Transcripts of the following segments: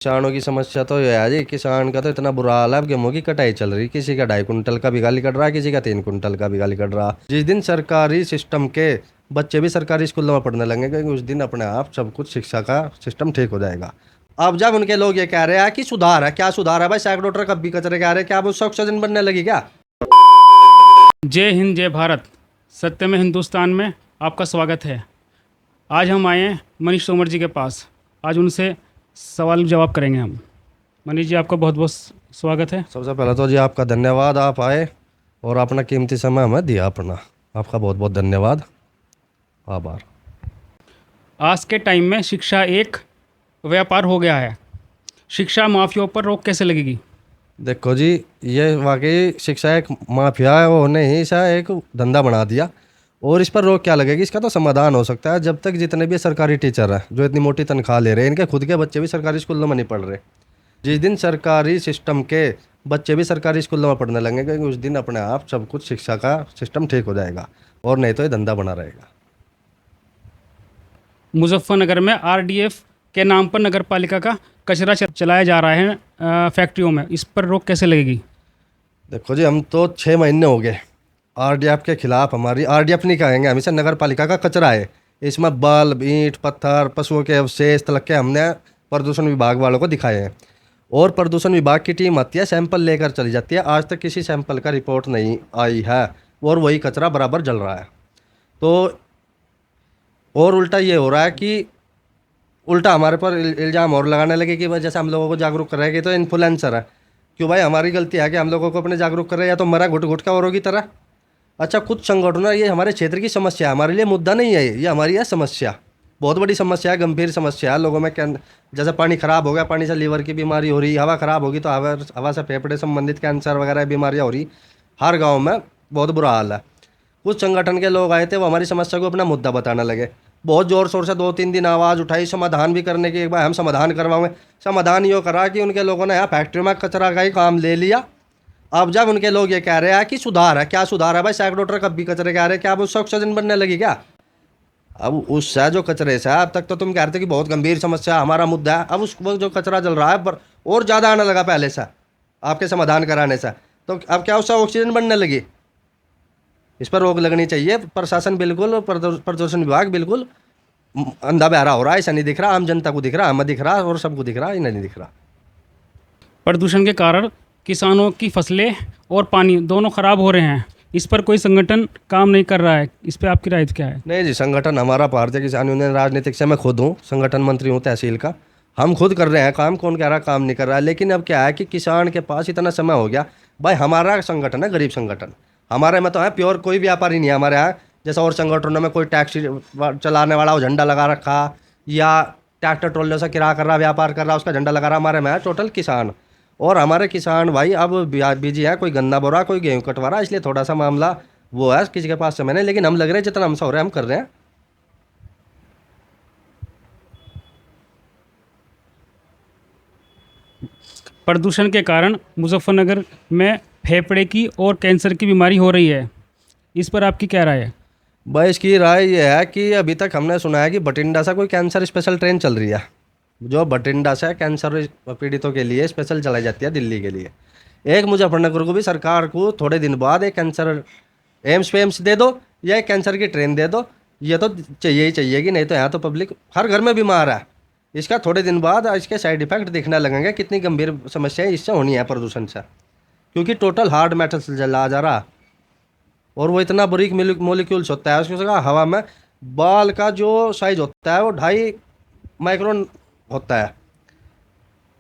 किसानों की समस्या तो ये है जी, किसान का तो इतना बुरा हाल है। अब गेहूं की कटाई चल रही, किसी का 2.5 कुंटल का भी गाली कट रहा है, किसी का 3 कुंटल का भी गाली कट रहा। जिस दिन सरकारी सिस्टम के बच्चे भी सरकारी स्कूलों में पढ़ने लगेंगे, उस दिन अपने आप सब कुछ शिक्षा का सिस्टम ठीक हो जाएगा। अब जब उनके लोग ये कह रहे हैं कि सुधार है, क्या सुधार है भाई? सैकड़ों ट्रक अब भी कचरे कह रहे हैं, क्या अब उससे ऑक्सीजन बनने लगी क्या? जय हिंद जय भारत। सत्य में हिंदुस्तान में आपका स्वागत है। आज हम आए हैं मनीष तोमर जी के पास। आज उनसे सवाल जवाब करेंगे हम। मनीष जी, आपका बहुत बहुत स्वागत है। सबसे पहले तो जी आपका धन्यवाद, आप आए और अपना कीमती समय हमें दिया अपना। आपका बहुत बहुत धन्यवाद, आभार। आज के टाइम में शिक्षा एक व्यापार हो गया है। शिक्षा माफियाओं पर रोक कैसे लगेगी? देखो जी, ये वाकई शिक्षा एक माफिया है, उन्होंने ही इसे एक धंधा बना दिया। और इस पर रोक क्या लगेगी? इसका तो समाधान हो सकता है जब तक जितने भी सरकारी टीचर हैं जो इतनी मोटी तनख्वाह ले रहे हैं, इनके खुद के बच्चे भी सरकारी स्कूलों में नहीं पढ़ रहे। जिस दिन सरकारी सिस्टम के बच्चे भी सरकारी स्कूलों में पढ़ने लगेंगे, उस दिन अपने आप सब कुछ शिक्षा का सिस्टम ठीक हो जाएगा, और नहीं तो ये धंधा बना रहेगा। मुजफ्फरनगर में आरडीएफ के नाम पर नगर पालिका का कचरा चलाया जा रहा है फैक्ट्रियों में। इस पर रोक कैसे लगेगी? देखो जी, हम तो 6 महीने हो गए आरडीएफ के खिलाफ। हमारी आरडीएफ नहीं कहेंगे, हम इसे नगर पालिका का कचरा है। इसमें बल्ब, ईंट, पत्थर, पशुओं के अवशेष तलक के हमने प्रदूषण विभाग वालों को दिखाए हैं। और प्रदूषण विभाग की टीम आती है, सैंपल लेकर चली जाती है। आज तक किसी सैंपल का रिपोर्ट नहीं आई है, और वही कचरा बराबर जल रहा है। तो और उल्टा ये हो रहा है कि उल्टा हमारे पर इल्ज़ाम और लगाने लगे कि वजह से हम लोगों को जागरूक कर रहे हैं कि तो इन्फ्लुएंसर है। क्यों भाई? हमारी गलती है कि हम लोगों को अपने जागरूक कर रहे हैं, या तो मरा घुट घुट का औरों की तरह। अच्छा, कुछ संगठन है, ये हमारे क्षेत्र की समस्या है, हमारे लिए मुद्दा नहीं है ये हमारी है समस्या। बहुत बड़ी समस्या है, गंभीर समस्या है। लोगों में जैसे पानी खराब हो गया, पानी से लीवर की बीमारी हो रही, हवा खराब होगी तो हवा से फेफड़े संबंधित कैंसर वगैरह बीमारियाँ हो रही। हर गाँव में बहुत बुरा हाल है। कुछ संगठन के लोग आए थे, वो हमारी समस्या को अपना मुद्दा बताने लगे। बहुत ज़ोर शोर से 2-3 दिन आवाज़ उठाई, समाधान भी करने की। एक बार हम समाधान करवाएंगे, समाधान ये करा कि उनके लोगों ने यहाँ फैक्ट्री में कचरा का ही काम ले लिया। अब जब उनके लोग ये कह रहे हैं कि सुधार है, क्या सुधार है भाई? सैकड़ों ट्रक अब भी कचरे कह रहे हैं, क्या अब उससे ऑक्सीजन बनने लगी क्या? अब उससे जो कचरे से, अब तक तो तुम कह रहे थे कि बहुत गंभीर समस्या हमारा मुद्दा है, अब उस वो जो कचरा जल रहा है पर और ज़्यादा आने लगा पहले से, आपके समाधान कराने से। तो अब क्या उससे ऑक्सीजन बनने लगी? इस पर रोक लगनी चाहिए। प्रशासन बिल्कुल, प्रदूषण विभाग बिल्कुल अंधा बहरा हो रहा है। ऐसा नहीं दिख रहा, आम जनता को दिख रहा, हमें दिख रहा और सबको दिख रहा, इन्हें नहीं दिख रहा। प्रदूषण के कारण किसानों की फसलें और पानी दोनों खराब हो रहे हैं। इस पर कोई संगठन काम नहीं कर रहा है। इस पर आपकी राय क्या है? नहीं जी, संगठन हमारा भारतीय किसान यूनियन राजनीतिक से मैं खुद हूँ, संगठन मंत्री हूँ तहसील का। हम खुद कर रहे हैं काम, कौन कह रहा काम नहीं कर रहा है। लेकिन अब क्या है कि किसान के पास इतना समय हो गया। भाई हमारा संगठन है गरीब संगठन, हमारे में तो है प्योर कोई व्यापारी नहीं है हमारे यहाँ। जैसा और संगठनों में कोई टैक्सी चलाने वाला वो झंडा लगा रखा, या ट्रैक्टर ट्रॉलियों से किराया कर रहा, व्यापार कर रहा, उसका झंडा लगा रहा। हमारे में है टोटल किसान। और हमारे किसान भाई अब बिजी है, कोई गन्ना बो रहा, कोई गेहूँ कटवा रहा, इसलिए थोड़ा सा मामला वो है, किसी के पास समय नहीं। लेकिन हम लग रहे हैं जितना हमसे हो रहा है हम कर रहे हैं। प्रदूषण के कारण मुजफ्फरनगर में फेफड़े की और कैंसर की बीमारी हो रही है। इस पर आपकी क्या राय है? भाई इसकी राय ये है कि अभी तक हमने सुना है कि बठिंडा से कोई कैंसर स्पेशल ट्रेन चल रही है, जो बठिंडा से कैंसर पीड़ितों के लिए स्पेशल चलाई जाती है दिल्ली के लिए। एक मुजफ्फरनगर को भी सरकार को थोड़े दिन बाद एक कैंसर एम्स दे दो, या एक कैंसर की ट्रेन दे दो। ये तो चाहिए ही चाहिए कि नहीं तो यहाँ तो पब्लिक हर घर में बीमार है। इसका थोड़े दिन बाद इसके साइड इफेक्ट दिखने लगेंगे, कितनी गंभीर समस्याएं इससे होनी है प्रदूषण से। क्योंकि टोटल हार्ड मेटल्स जला जा रहा, और वो इतना बारीक मोलिक्यूल्स होता है उसके हवा में। बाल का जो साइज होता है वो 2.5 माइक्रोन होता है,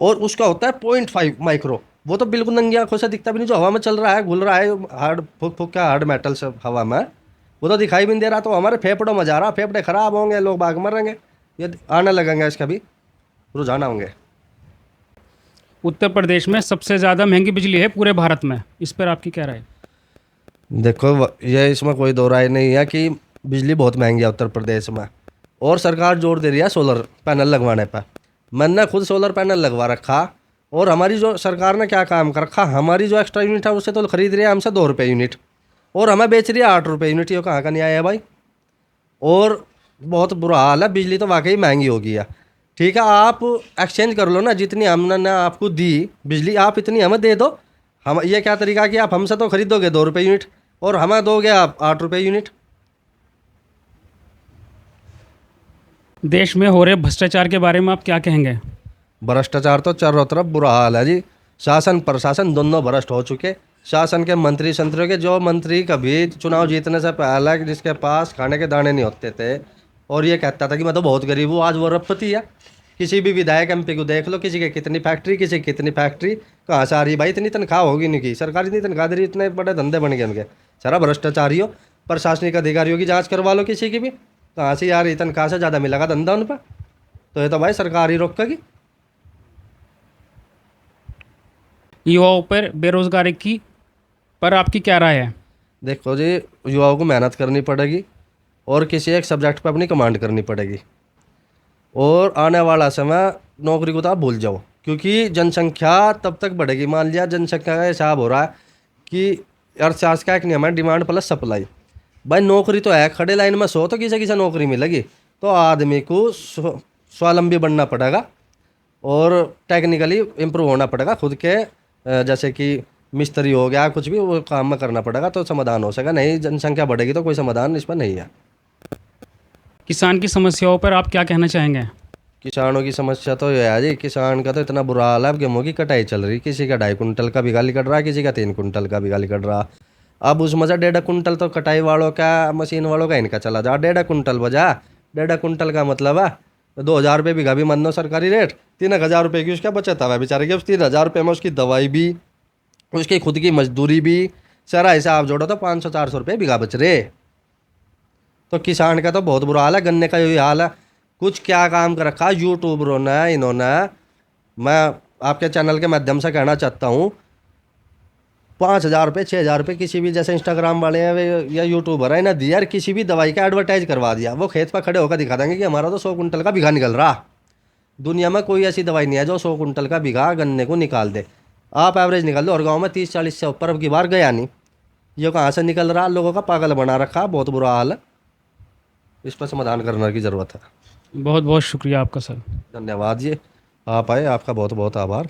और उसका होता है 0.5 माइक्रो। वो तो बिल्कुल नंगी आंखों से दिखता भी नहीं, जो हवा में चल रहा है, घुल रहा है हार्ड फूक फूक का हार्ड मेटल सब हवा में, वो तो दिखाई भी नहीं दे रहा। तो हमारे फेफड़ों में जा रहा, फेफड़े खराब होंगे, लोग बाग मरेंगे, ये आने लगेंगे, इसका भी रुझान होंगे। उत्तर प्रदेश में सबसे ज़्यादा महंगी बिजली है पूरे भारत में। इस पर आपकी क्या राय है? देखो ये इसमें कोई दो राय नहीं है कि बिजली बहुत महंगी है उत्तर प्रदेश में, और सरकार जोर दे रही है सोलर पैनल लगवाने पर। मैंने खुद सोलर पैनल लगवा रखा, और हमारी जो सरकार ने क्या काम कर रखा, हमारी जो एक्स्ट्रा यूनिट है उससे तो खरीद रही है हमसे 2 रुपये यूनिट, और हमें बेच रही है 8 रुपये यूनिट। ये कहाँ का न्याय है भाई? और बहुत बुरा हाल है, बिजली तो वाकई महंगी हो गई है। ठीक है, आप एक्सचेंज कर लो ना, जितनी हमने ना आपको दी बिजली आप इतनी हमें दे दो। हम ये क्या तरीका कि आप हमसे तो खरीदोगे 2 रुपये यूनिट और हमें दोगे आप 8 रुपये यूनिट। देश में हो रहे भ्रष्टाचार के बारे में आप क्या कहेंगे? भ्रष्टाचार तो चारों तरफ बुरा हाल है जी। शासन प्रशासन दोनों भ्रष्ट हो चुके। शासन के मंत्री संतरियों के, जो मंत्री कभी चुनाव जीतने से पहले जिसके पास खाने के दाने नहीं होते थे और ये कहता था कि मैं तो बहुत गरीब हूँ, आज वो रबपति है। किसी भी विधायक एमपी को देख लो, किसी के कितनी फैक्ट्री, किसी की कितनी फैक्ट्री, कहाँ से आ रही भाई? इतनी तनख्वाह होगी नहीं की सरकार, इतनी तनख्वाह दे रही, इतने बड़े धंधे बन गए उनके। सारा भ्रष्टाचारियों, प्रशासनिक अधिकारियों की जांच करवा लो किसी की भी, कहाँ से यार तनख्वाह से ज़्यादा मिलेगा धंधा उन पर, तो ये तो भाई सरकार ही रोकेगी। युवाओं पर बेरोजगारी की पर आपकी क्या राय है? देखो जी, युवाओं को मेहनत करनी पड़ेगी और किसी एक सब्जेक्ट पर अपनी कमांड करनी पड़ेगी, और आने वाला समय नौकरी को तो आप भूल जाओ, क्योंकि जनसंख्या तब तक बढ़ेगी। मान लिया जनसंख्या का हिसाब हो रहा है कि अर्थशास्त्र का एक नियम है, डिमांड प्लस सप्लाई। भाई नौकरी तो है, खड़े लाइन में सो तो किसे किसे नौकरी मिलेगी, तो आदमी को स्वावलंबी बनना पड़ेगा और टेक्निकली इम्प्रूव होना पड़ेगा खुद के, जैसे कि मिस्त्री हो गया, कुछ भी वो काम में करना पड़ेगा तो समाधान हो सकेगा। नहीं जनसंख्या बढ़ेगी तो कोई समाधान इस पर नहीं है। किसान की समस्याओं पर आप क्या कहना चाहेंगे? किसानों की समस्या तो ये है जी, किसान का तो इतना बुरा हाल है, अब गेहूँ की कटाई चल रही, किसी का 2.5 कुंटल का बिघा निकल रहा, किसी का 3 कुंटल का बिघा निकल रहा। अब उसमें से 1.5 कुंटल तो कटाई वालों का, मशीन वालों का इनका चला जा, 1.5 कुंटल बजा। 1.5 कुंटल का मतलब है 2,000 रुपये बिघा भी मान लो सरकारी रेट, 3,000 रुपये की उसका बचत है बेचारे की। उस 3,000 रुपये में उसकी दवाई भी, उसकी खुद की मजदूरी भी, सारा हिसाब जोड़ो तो 500-400 रुपये बिघा बच रहे। तो किसान का तो बहुत बुरा हाल है, गन्ने का यही हाल है। कुछ क्या काम कर रखा यूट्यूबरों ने इन्होंने, मैं आपके चैनल के माध्यम से कहना चाहता हूँ, 5,000 रुपये 6,000 रुपये किसी भी, जैसे इंस्टाग्राम वाले हैं या यूट्यूबर है, इन्हें दिया यार, किसी भी दवाई का एडवर्टाइज करवा दिया, वो खेत पर खड़े होकर दिखा देंगे कि हमारा तो 100 कुंटल का बिघा निकल रहा। दुनिया में कोई ऐसी दवाई नहीं है जो 100 कुंटल का बिघा गन्ने को निकाल दे। आप एवरेज निकाल दो, और गाँव में 30-40 से ऊपर अब की बार गया नहीं। ये कहाँ से निकल रहा, लोगों का पागल बना रखा, बहुत बुरा हाल है। इस पर समाधान करने की ज़रूरत है। बहुत बहुत शुक्रिया आपका सर। धन्यवाद जी, आप आए, आपका बहुत बहुत आभार।